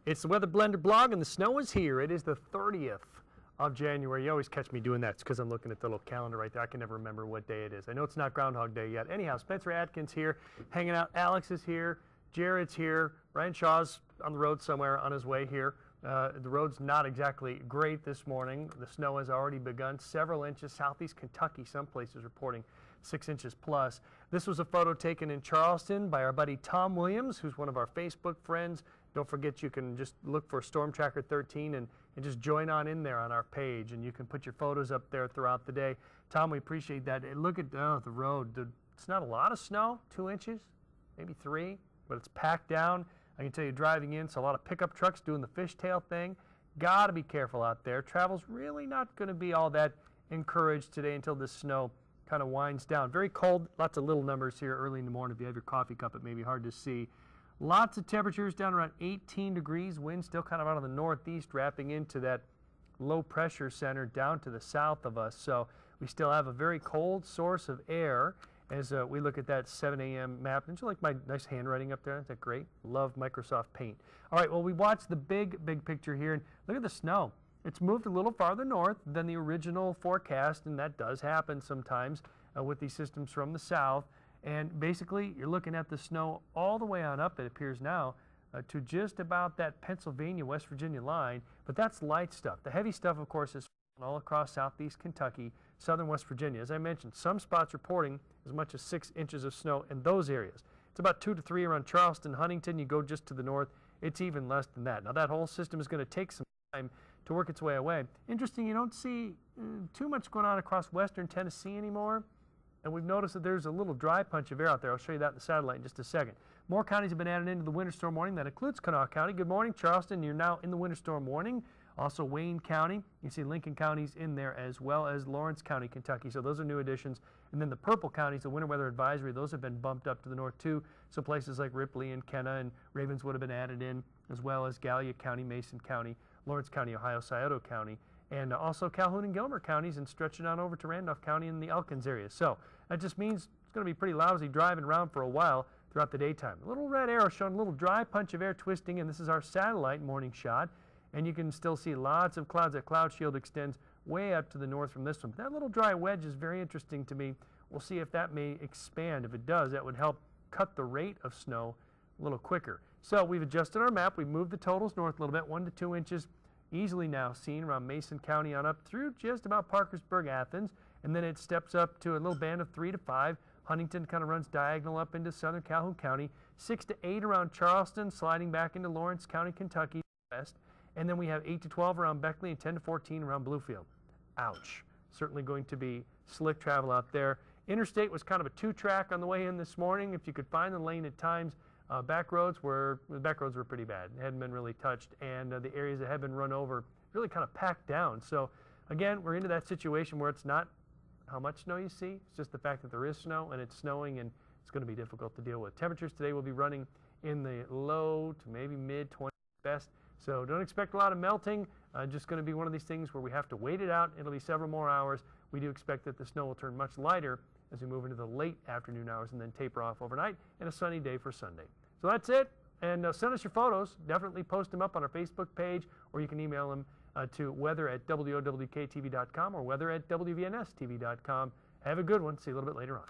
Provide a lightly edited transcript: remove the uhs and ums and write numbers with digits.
It's the Weather Blender blog, and the snow is here. It is the 30th of January. You always catch me doing that. It's because I'm looking at the little calendar right there. I can never remember what day it is. I know it's not Groundhog Day yet. Anyhow, Spencer Atkins here, hanging out. Alex is here. Jared's here. Ryan Shaw's on the road somewhere on his way here. The road's not exactly great this morning. The snow has already begun. Several inches. Southeast Kentucky, some places reporting 6 inches plus. This was a photo taken in Charleston by our buddy Tom Williams, who's one of our Facebook friends. Don't forget, you can just look for Storm Tracker 13 and just join on in there on our page, and you can put your photos up there throughout the day. Tom, we appreciate that. Look at the road. It's not a lot of snow, 2 inches, maybe 3, but it's packed down. I can tell you, driving in, so a lot of pickup trucks doing the fishtail thing. Got to be careful out there. Travel's really not going to be all that encouraged today until this snow kind of winds down. Very cold, lots of little numbers here early in the morning. If you have your coffee cup, it may be hard to see. Lots of temperatures down around 18 degrees. Wind still kind of out of the northeast, wrapping into that low pressure center down to the south of us. So we still have a very cold source of air as we look at that 7 a.m. map. Don't you like my nice handwriting up there? Isn't that great? Love Microsoft Paint. All right, well, we watched the big picture here, and look at the snow. It's moved a little farther north than the original forecast, and that does happen sometimes with these systems from the south. And basically, you're looking at the snow all the way on up, it appears now, to just about that Pennsylvania, West Virginia line. But that's light stuff. The heavy stuff, of course, is all across southeast Kentucky, southern West Virginia. As I mentioned, some spots reporting as much as 6 inches of snow in those areas. It's about 2 to 3 around Charleston, Huntington. You go just to the north, it's even less than that. Now, that whole system is going to take some time to work its way away. Interesting, you don't see too much going on across western Tennessee anymore. And we've noticed that there's a little dry punch of air out there. I'll show you that in the satellite in just a second. More counties have been added into the winter storm warning. That includes Kanawha County. Good morning, Charleston. You're now in the winter storm warning. Also Wayne County. You see Lincoln County's in there, as well as Lawrence County, Kentucky. So those are new additions. And then the purple counties, the winter weather advisory, those have been bumped up to the north too. So places like Ripley and Kenna and Ravenswood have been added in, as well as Gallia County, Mason County, Lawrence County, Ohio, Scioto County, and also Calhoun and Gilmer counties, and stretching on over to Randolph County in the Elkins area. So that just means it's going to be pretty lousy driving around for a while throughout the daytime. A little red arrow showing a little dry punch of air twisting, and this is our satellite morning shot. And you can still see lots of clouds. That cloud shield extends way up to the north from this one. But that little dry wedge is very interesting to me. We'll see if that may expand. If it does, that would help cut the rate of snow a little quicker. So we've adjusted our map. We've moved the totals north a little bit, 1 to 2 inches. Easily now seen around Mason County on up through just about Parkersburg, Athens, and then it steps up to a little band of 3 to 5. Huntington kind of runs diagonal up into southern Calhoun County, 6 to 8 around Charleston, sliding back into Lawrence County, Kentucky, west, and then we have 8 to 12 around Beckley and 10 to 14 around Bluefield. Ouch. Certainly going to be slick travel out there. Interstate was kind of a 2-track on the way in this morning. If you could find the lane at times, the back roads were pretty bad. They hadn't been really touched, and the areas that had been run over really kind of packed down. So again, we're into that situation where it's not how much snow you see, it's just the fact that there is snow and it's snowing, and it's going to be difficult to deal with. Temperatures today will be running in the low to maybe mid-20s best, so don't expect a lot of melting. Just going to be one of these things where we have to wait it out. It'll be several more hours. We do expect that the snow will turn much lighter as we move into the late afternoon hours and then taper off overnight, and a sunny day for Sunday. So that's it, and send us your photos. Definitely post them up on our Facebook page, or you can email them to weather@wowktv.com or weather@wvnstv.com. Have a good one. See you a little bit later on.